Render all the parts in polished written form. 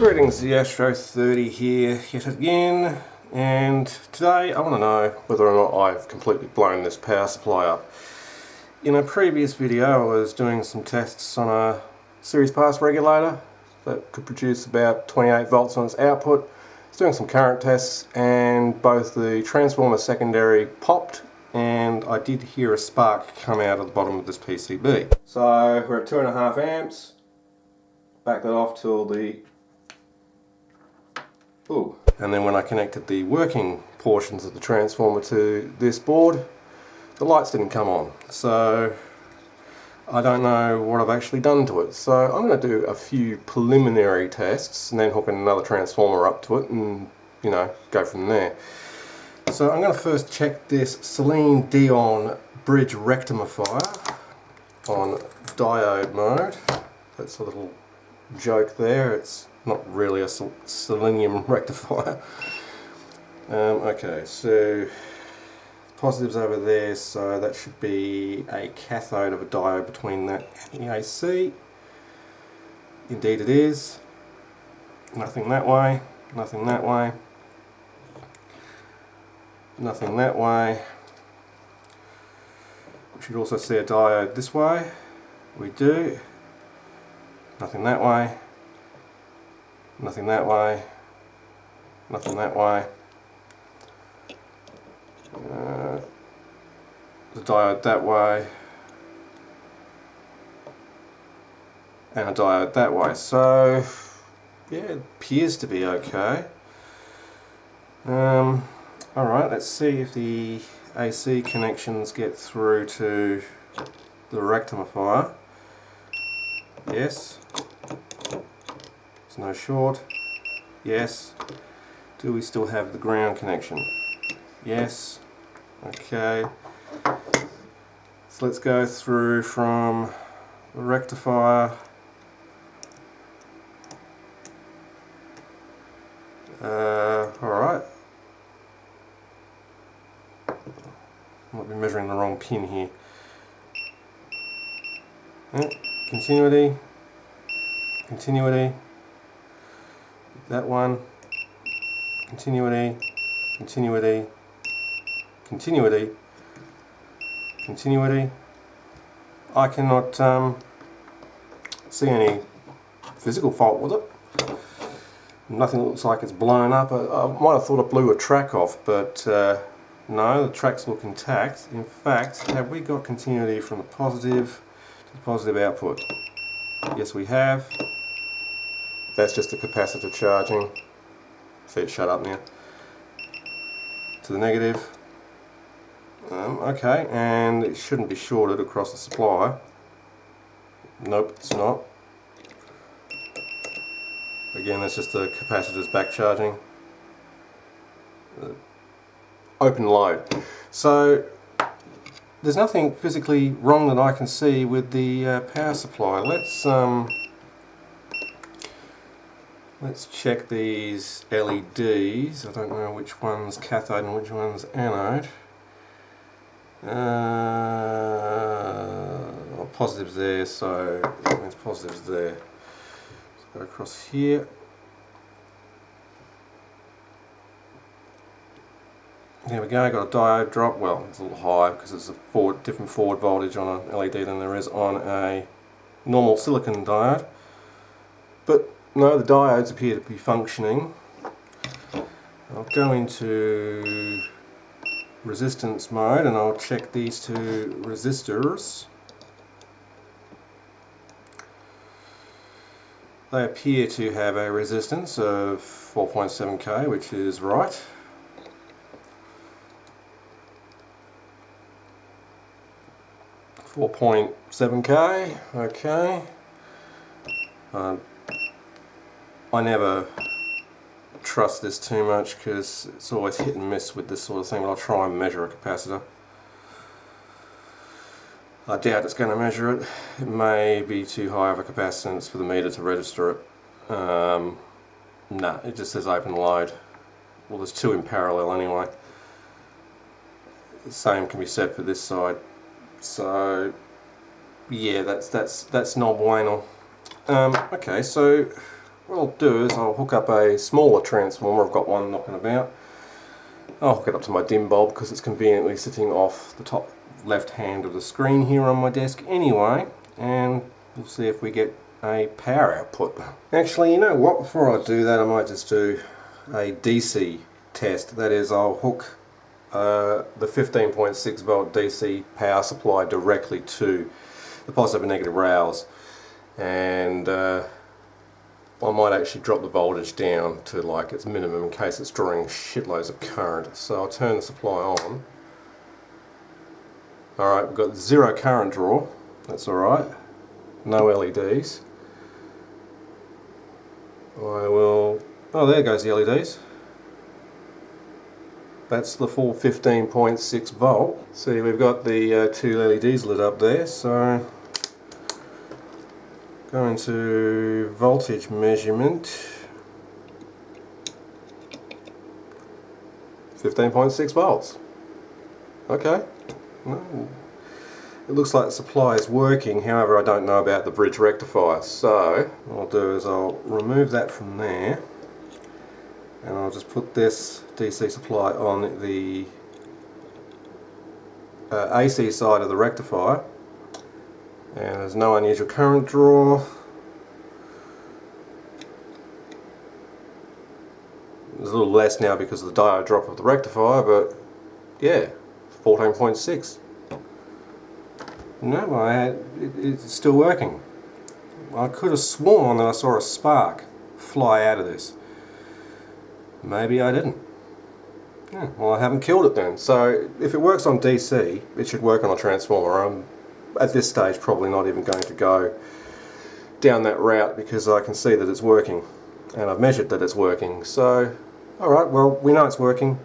Greetings, the Astro 30 here yet again, and today I want to know whether or not I've completely blown this power supply up. In a previous video I was doing some tests on a series pass regulator that could produce about 28 volts on its output. I was doing some current tests and both the transformer secondary popped and I did hear a spark come out of the bottom of this PCB. So we're at 2.5 amps, back that off till the and then when I connected the working portions of the transformer to this board, the lights didn't come on. So I don't know what I've actually done to it. So I'm going to do a few preliminary tests and then hook another transformer up to it and, you know, go from there. So I'm going to first check this Celine Dion bridge rectifier on diode mode. That's a little joke there. It's not really a selenium rectifier. Okay, so positives over there, so that should be a cathode of a diode between that and the AC. Indeed it is. Nothing that way, nothing that way, nothing that way. We should also see a diode this way. We do. Nothing that way. Nothing that way, nothing that way. The diode that way, and a diode that way. So, yeah, it appears to be okay. Alright, let's see if the AC connections get through to the rectifier. Yes. There's no short. Yes. Do we still have the ground connection? Yes. Okay. So let's go through from the rectifier. Alright. I might be measuring the wrong pin here. Continuity. Continuity. That one, continuity, continuity, continuity, continuity. I cannot see any physical fault with it. Nothing looks like it's blown up. I might have thought I blew a track off, but no, the tracks look intact. In fact, have we got continuity from the positive to the positive output? Yes, we have. That's just the capacitor charging. See it shut up now. To the negative. Okay, and it shouldn't be shorted across the supply. Nope, it's not. Again, that's just the capacitor's back charging. Open load. So there's nothing physically wrong that I can see with the power supply. Let's check these LEDs. I don't know which one's cathode and which one's anode. Positives there, so that means positives there. Let's go across here. There we go, got a diode drop. Well, it's a little high because it's a different forward voltage on an LED than there is on a normal silicon diode. But no, the diodes appear to be functioning. I'll go into resistance mode and I'll check these two resistors. They appear to have a resistance of 4.7k, which is right. $4.7k, okay. I never trust this too much because it's always hit and miss with this sort of thing, but I'll try and measure a capacitor. I doubt it's going to measure it. It may be too high of a capacitance for the meter to register it. Nah, it just says open load. Well, there's two in parallel anyway. The same can be said for this side. So yeah, that's no bueno. Okay, so what I'll do is I'll hook up a smaller transformer. I've got one knocking about. I'll hook it up to my dim bulb because it's conveniently sitting off the top left hand of the screen here on my desk anyway, and we'll see if we get a power output. Actually, you know what, before I do that I might just do a DC test. That is, I'll hook the 15.6 volt DC power supply directly to the positive and negative rails, and I might actually drop the voltage down to like its minimum in case it's drawing shitloads of current. So I'll turn the supply on. Alright, we've got zero current draw, that's alright, no LEDs. Oh, there goes the LEDs. That's the full 15.6 volt. See, we've got the two LEDs lit up there, so going to voltage measurement, 15.6 volts. Okay. No. It looks like the supply is working, however I don't know about the bridge rectifier, so what I'll do is I'll remove that from there and I'll just put this DC supply on the AC side of the rectifier, and there's no unusual current draw. There's a little less now because of the diode drop of the rectifier, but yeah, 14.6. No, it's still working. I could have sworn that I saw a spark fly out of this. Maybe I didn't. Yeah, well, I haven't killed it then. So if it works on DC, it should work on a transformer. I'm at this stage probably not even going to go down that route because I can see that it's working and I've measured that it's working. So alright, well, we know it's working.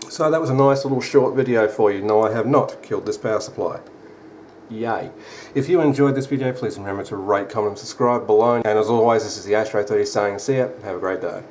So that was a nice little short video for you. No, I have not killed this power supply. Yay. If you enjoyed this video, please remember to rate, comment and subscribe below. And as always, this is the Astro 30 saying see ya, have a great day.